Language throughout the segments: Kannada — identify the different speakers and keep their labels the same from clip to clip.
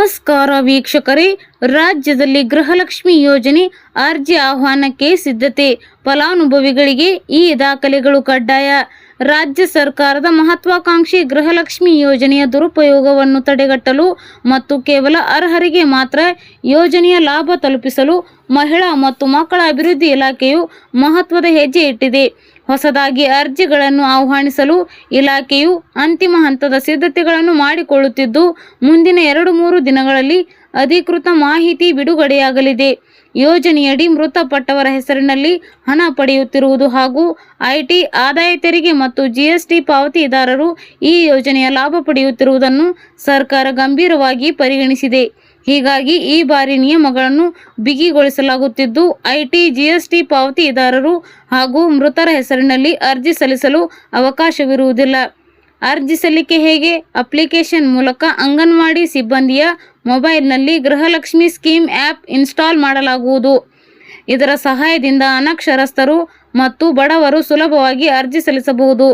Speaker 1: ನಮಸ್ಕಾರ ವೀಕ್ಷಕರೇ, ರಾಜ್ಯದಲ್ಲಿ ಗೃಹಲಕ್ಷ್ಮಿ ಯೋಜನೆ ಅರ್ಜಿ ಆಹ್ವಾನಕ್ಕೆ ಸಿದ್ಧತೆ. ಫಲಾನುಭವಿಗಳಿಗೆ ಈ ದಾಖಲೆಗಳು ಕಡ್ಡಾಯ. ರಾಜ್ಯ ಸರ್ಕಾರದ ಮಹತ್ವಾಕಾಂಕ್ಷಿ ಗೃಹಲಕ್ಷ್ಮಿ ಯೋಜನೆಯ ದುರುಪಯೋಗವನ್ನು ತಡೆಗಟ್ಟಲು ಮತ್ತು ಕೇವಲ ಅರ್ಹರಿಗೆ ಮಾತ್ರ ಯೋಜನೆಯ ಲಾಭ ತಲುಪಿಸಲು ಮಹಿಳಾ ಮತ್ತು ಮಕ್ಕಳ ಅಭಿವೃದ್ಧಿ ಇಲಾಖೆಯು ಮಹತ್ವದ ಹೆಜ್ಜೆ ಇಟ್ಟಿದೆ. ಹೊಸದಾಗಿ ಅರ್ಜಿಗಳನ್ನು ಆಹ್ವಾನಿಸಲು ಇಲಾಖೆಯು ಅಂತಿಮ ಹಂತದ ಸಿದ್ಧತೆಗಳನ್ನು ಮಾಡಿಕೊಳ್ಳುತ್ತಿದ್ದು, ಮುಂದಿನ 2-3 ದಿನಗಳಲ್ಲಿ ಅಧಿಕೃತ ಮಾಹಿತಿ ಬಿಡುಗಡೆಯಾಗಲಿದೆ. ಯೋಜನೆಯಡಿ ಮೃತಪಟ್ಟವರ ಹೆಸರಿನಲ್ಲಿ ಹಣ ಪಡೆಯುತ್ತಿರುವುದು ಹಾಗೂ ಐಟಿ, ಆದಾಯ ತೆರಿಗೆ ಮತ್ತು ಜಿಎಸ್ಟಿ ಪಾವತಿದಾರರು ಈ ಯೋಜನೆಯ ಲಾಭ ಪಡೆಯುತ್ತಿರುವುದನ್ನು ಸರ್ಕಾರ ಗಂಭೀರವಾಗಿ ಪರಿಗಣಿಸಿದೆ. ಹೀಗಾಗಿ ಈ ಬಾರಿ ನಿಯಮಗಳನ್ನು ಬಿಗಿಗೊಳಿಸಲಾಗುತ್ತಿದ್ದು, ಐಟಿ, ಜಿಎಸ್ಟಿ ಪಾವತಿದಾರರು ಹಾಗೂ ಮೃತರ ಹೆಸರಿನಲ್ಲಿ ಅರ್ಜಿ ಸಲ್ಲಿಸಲು ಅವಕಾಶವಿರುವುದಿಲ್ಲ. ಅರ್ಜಿ ಸಲ್ಲಿಕೆ ಹೇಗೆ? ಅಪ್ಲಿಕೇಶನ್ ಮೂಲಕ ಅಂಗನವಾಡಿ ಸಿಬ್ಬಂದಿಯ ಮೊಬೈಲ್ನಲ್ಲಿ ಗೃಹಲಕ್ಷ್ಮಿ ಸ್ಕೀಮ್ ಆ್ಯಪ್ ಇನ್ಸ್ಟಾಲ್ ಮಾಡಲಾಗುವುದು. ಇದರ ಸಹಾಯದಿಂದ ಅನಕ್ಷರಸ್ಥರು ಮತ್ತು ಬಡವರು ಸುಲಭವಾಗಿ ಅರ್ಜಿ ಸಲ್ಲಿಸಬಹುದು.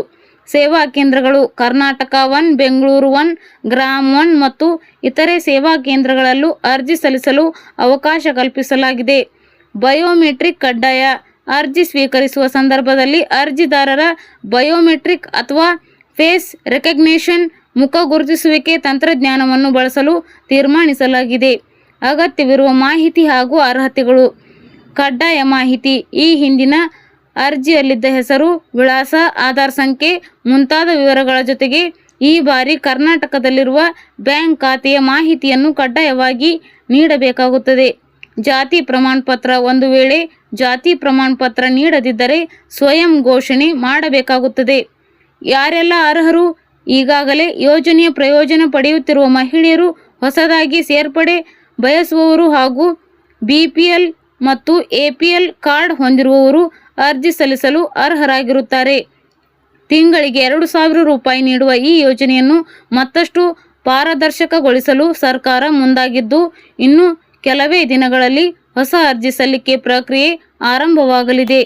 Speaker 1: ಸೇವಾ ಕೇಂದ್ರಗಳು: ಕರ್ನಾಟಕ 1, ಬೆಂಗಳೂರು 1, ಗ್ರಾಮ 1 ಮತ್ತು ಇತರೆ ಸೇವಾ ಕೇಂದ್ರಗಳಲ್ಲೂ ಅರ್ಜಿ ಸಲ್ಲಿಸಲು ಅವಕಾಶ ಕಲ್ಪಿಸಲಾಗಿದೆ. ಬಯೋಮೆಟ್ರಿಕ್ ಕಡ್ಡಾಯ. ಅರ್ಜಿ ಸ್ವೀಕರಿಸುವ ಸಂದರ್ಭದಲ್ಲಿ ಅರ್ಜಿದಾರರ ಬಯೋಮೆಟ್ರಿಕ್ ಅಥವಾ ಫೇಸ್ ರೆಕಗ್ನಿಷನ್ ಮುಖ ಗುರುತಿಸುವಿಕೆ ತಂತ್ರಜ್ಞಾನವನ್ನು ಬಳಸಲು ತೀರ್ಮಾನಿಸಲಾಗಿದೆ. ಅಗತ್ಯವಿರುವ ಮಾಹಿತಿ ಹಾಗೂ ಅರ್ಹತೆಗಳು: ಕಡ್ಡಾಯ ಮಾಹಿತಿ: ಈ ಹಿಂದಿನ ಅರ್ಜಿಯಲ್ಲಿದ್ದ ಹೆಸರು, ವಿಳಾಸ, ಆಧಾರ್ ಸಂಖ್ಯೆ ಮುಂತಾದ ವಿವರಗಳ ಜೊತೆಗೆ ಈ ಬಾರಿ ಕರ್ನಾಟಕದಲ್ಲಿರುವ ಬ್ಯಾಂಕ್ ಖಾತೆಯ ಮಾಹಿತಿಯನ್ನು ಕಡ್ಡಾಯವಾಗಿ ನೀಡಬೇಕಾಗುತ್ತದೆ. ಜಾತಿ ಪ್ರಮಾಣ ಪತ್ರ: ಒಂದು ವೇಳೆ ಜಾತಿ ಪ್ರಮಾಣ ಪತ್ರ ನೀಡದಿದ್ದರೆ ಸ್ವಯಂ ಘೋಷಣೆ ಮಾಡಬೇಕಾಗುತ್ತದೆ. ಯಾರೆಲ್ಲ ಅರ್ಹರು? ಈಗಾಗಲೇ ಯೋಜನೆಯ ಪ್ರಯೋಜನ ಪಡೆಯುತ್ತಿರುವ ಮಹಿಳೆಯರು, ಹೊಸದಾಗಿ ಸೇರ್ಪಡೆ ಬಯಸುವವರು ಹಾಗೂ ಬಿಪಿಎಲ್ ಮತ್ತು ಎಪಿಎಲ್ ಕಾರ್ಡ್ ಹೊಂದಿರುವವರು ಅರ್ಜಿ ಸಲ್ಲಿಸಲು ಅರ್ಹರಾಗಿರುತ್ತಾರೆ. ತಿಂಗಳಿಗೆ 2,000 ರೂಪಾಯಿ ನೀಡುವ ಈ ಯೋಜನೆಯನ್ನು ಮತ್ತಷ್ಟು ಪಾರದರ್ಶಕಗೊಳಿಸಲು ಸರ್ಕಾರ ಮುಂದಾಗಿದ್ದು, ಇನ್ನು ಕೆಲವೇ ದಿನಗಳಲ್ಲಿ ಹೊಸ ಅರ್ಜಿ ಸಲ್ಲಿಕೆ ಪ್ರಕ್ರಿಯೆ ಆರಂಭವಾಗಲಿದೆ.